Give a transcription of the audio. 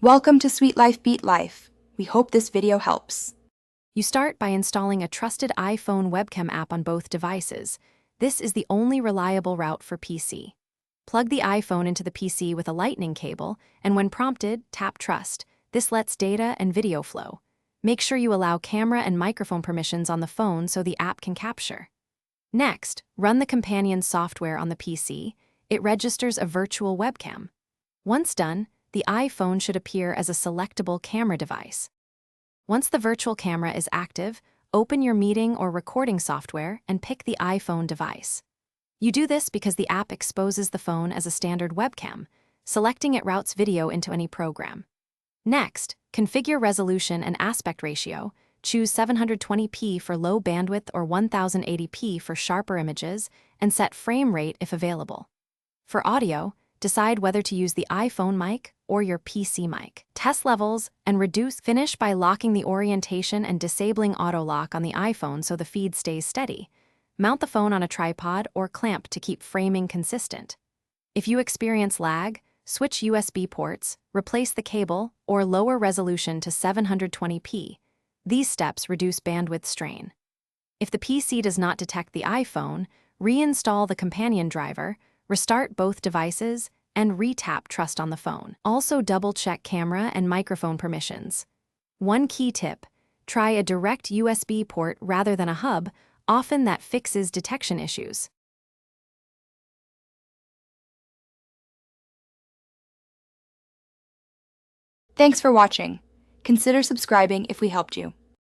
Welcome to Sweet Life Beat Life. We hope this video helps. You start by installing a trusted iPhone webcam app on both devices. This is the only reliable route for PC. Plug the iPhone into the PC with a lightning cable, and when prompted, tap Trust. This lets data and video flow. Make sure you allow camera and microphone permissions on the phone so the app can capture. Next, run the companion software on the PC. It registers a virtual webcam. Once done, the iPhone should appear as a selectable camera device. Once the virtual camera is active, open your meeting or recording software and pick the iPhone device. You do this because the app exposes the phone as a standard webcam. Selecting it routes video into any program. Next, configure resolution and aspect ratio. Choose 720p for low bandwidth or 1080p for sharper images, and set frame rate if available. For audio, decide whether to use the iPhone mic or your PC mic. Test levels and finish by locking the orientation and disabling auto lock on the iPhone so the feed stays steady. Mount the phone on a tripod or clamp to keep framing consistent. If you experience lag, switch USB ports, replace the cable, or lower resolution to 720p. These steps reduce bandwidth strain. If the PC does not detect the iPhone, reinstall the companion driver, restart both devices, and re-tap Trust on the phone. Also double-check camera and microphone permissions. One key tip: try a direct USB port rather than a hub. Often that fixes detection issues. Thanks for watching. Consider subscribing if we helped you.